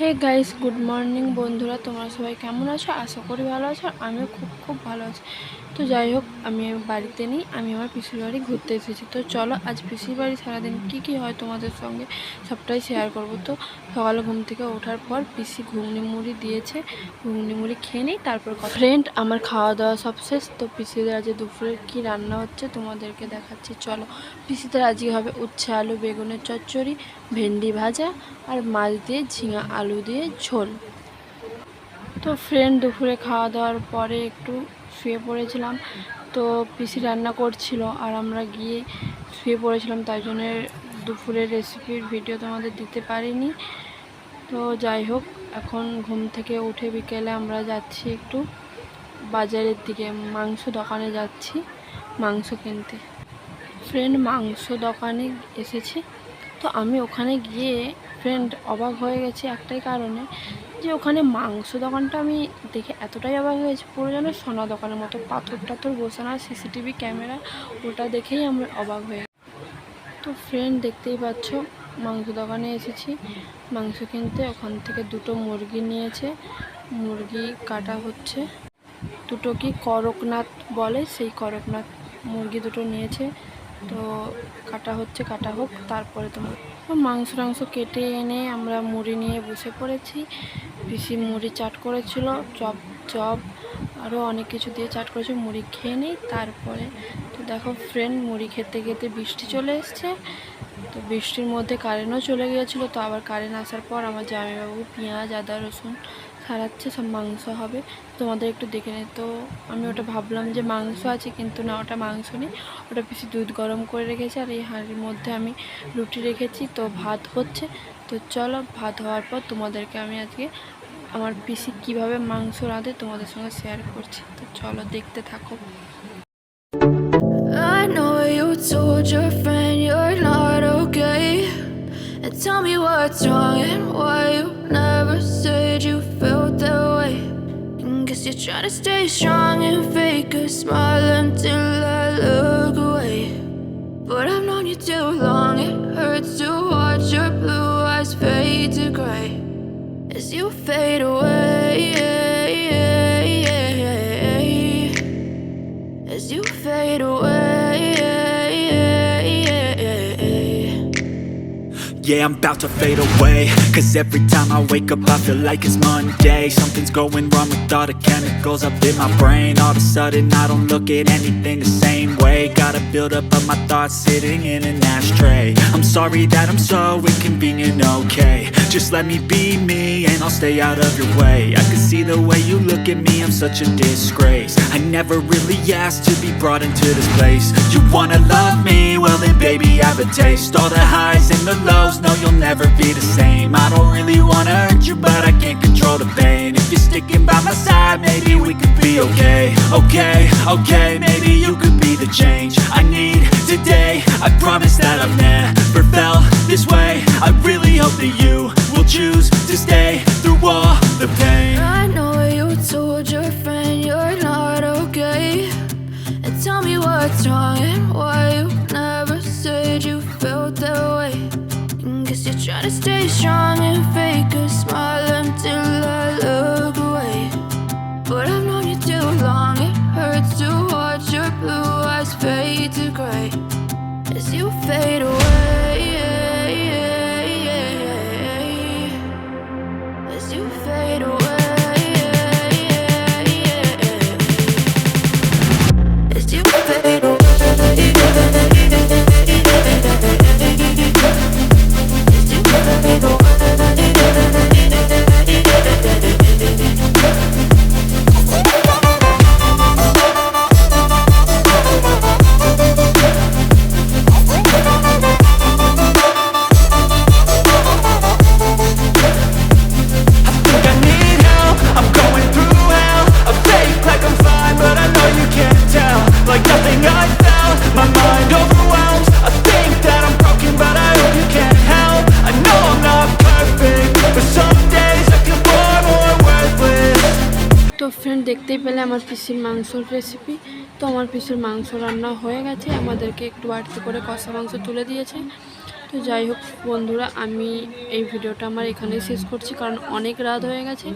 Hey guys, good morning বন্ধুরা। তোমরা সবাই কেমন আছো? আশা করি ভালো আছো। আমিও খুব ভালো আছি। তো যাই হোক, আমি বাড়িতে নেই, আমি আমার পিসির বাড়ি ঘুরতে এসেছি। তো চলো, আজ পিসির বাড়ি সারাদিন কী হয় তোমাদের সঙ্গে সবটাই শেয়ার করব। তো সকালে ঘুম থেকে ওঠার পর পিসি ঘুগনি মুড়ি দিয়েছে, ঘুগনি মুড়ি খেয়ে নিই, তারপর ফ্রেন্ড আমার খাওয়া দাওয়া সব শেষ। তো পিসিদের আজকে দুপুরে কী রান্না হচ্ছে তোমাদেরকে দেখাচ্ছি। চলো, পিসিদের আজকে হবে উচ্ছে আলু বেগুনের চচ্চড়ি, ভেন্ডি ভাজা আর মাছ দিয়ে ঝিঙা আলু দিয়ে ঝোল। তো ফ্রেন্ড দুপুরে খাওয়া দাওয়ার পরে একটু শুয়ে পড়েছিলাম। তো পিসি রান্না করছিল আর আমরা গিয়ে শুয়ে পড়েছিলাম, তাই জন্য দুপুরের রেসিপির ভিডিও তোমাদের দিতে পারিনি। তো যাই হোক, এখন ঘুম থেকে উঠে বিকেলে আমরা যাচ্ছি একটু বাজারের দিকে, মাংস দোকানে যাচ্ছি মাংস কিনতে। ফ্রেন্ড মাংস দোকানে এসেছি। তো আমি ওখানে গিয়ে ফ্রেন্ড অবাক হয়ে গেছি একটাই কারণে, যে ওখানে মাংস দোকানটা আমি দেখে এতটাই অবাক হয়েছি, পুরো যেন সোনা দোকানের মতো, পাথর টাথর বসানো, সিসিটিভি ক্যামেরা, ওটা দেখেই আমরা অবাক হয়ে। তো ফ্রেন্ড দেখতেই পাচ্ছ, মাংস দোকানে এসেছি মাংস কিনতে। ওখান থেকে দুটো মুরগি নিয়েছে, মুরগি কাটা হচ্ছে। দুটো কি করকনাথ বলে, সেই করকনাথ মুরগি দুটো নিয়েছে। তো কাটা হচ্ছে, কাটা হোক, তারপরে তোমার মাংস কেটে এনে আমরা মুড়ি নিয়ে বসে পড়েছি। পিসি মুড়ি চাট করেছিল, চপ চপ আরও অনেক কিছু দিয়ে চাট করেছে। মুড়ি খেয়ে নিই তারপরে। তো দেখো ফ্রেন্ড, মুড়ি খেতে খেতে বৃষ্টি চলে এসছে। তো বৃষ্টির মধ্যে কারেন্টও চলে গিয়েছিলো। তো আবার কারেন্ট আসার পর আমার জামাইবাবু পেঁয়াজ আদা রসুন ছাড়াচ্ছে, সব মাংস হবে, তোমাদের একটু দেখে নেই। তো আমি ওটা ভাবলাম যে মাংস আছে, কিন্তু না, ওটা মাংস নেই, ওটা পিসি দুধ গরম করে রেখেছে। আর এই হাঁড়ির মধ্যে আমি রুটি রেখেছি। তো ভাত হচ্ছে। তো চলো, ভাত হওয়ার পর তোমাদেরকে আমি আজকে আমার পিসি কিভাবে মাংস রাঁধে তোমাদের সঙ্গে শেয়ার করছি। তো চলো, দেখতে থাকো। I know you told your friend you're not okay, and tell me what's wrong and why you never said you felt that way. And guess you're trying to stay strong and fake a smile until I look away. But I've known you too long, it hurts to watch your blue eyes fade to gray as you fade away, as you fade away. Yeah, I'm about to fade away, 'cause every time I wake up I feel like it's Monday. Something's going wrong with all the chemicals up in my brain. All of a sudden I don't look at anything the same way. Gotta build up of my thoughts sitting in an ashtray. I'm sorry that I'm so inconvenient, okay? Just let me be me and I'll stay out of your way. I can see the way you look at me, I'm such a disgrace. I never really asked to be brought into this place. You wanna love me? Well then baby, have a taste. All the highs and the lows, no, you'll never be the same. I don't really wanna hurt you, but I can't control the pain. If you're sticking by my side, maybe we could be okay. Okay, maybe you could be the change I need today. I promise that I've never felt this way. I really hope that you will choose to stay through all the pain. I know you told your friend you're not okay, and tell me what's wrong and why you never said you felt that way. And guess you're trying to stay strong and fake a smile until I look away. But I've known you too long, it hurts to watch your blue eyes fade to gray as you fade away, as you fade away, as you fade away. তো friend, দেখতেই পেলে আমার পিসির মাংসর recipe. তো আমার পিসির মাংস রান্না হয়ে গেছে, আমাদেরকে একটু বাড়তি করে কষা মাংস তুলে দিয়েছে। তো যাই হোক বন্ধুরা, আমি এই ভিডিওটা আমার এখানেই শেষ করছি, কারণ অনেক রাত হয়ে গেছে।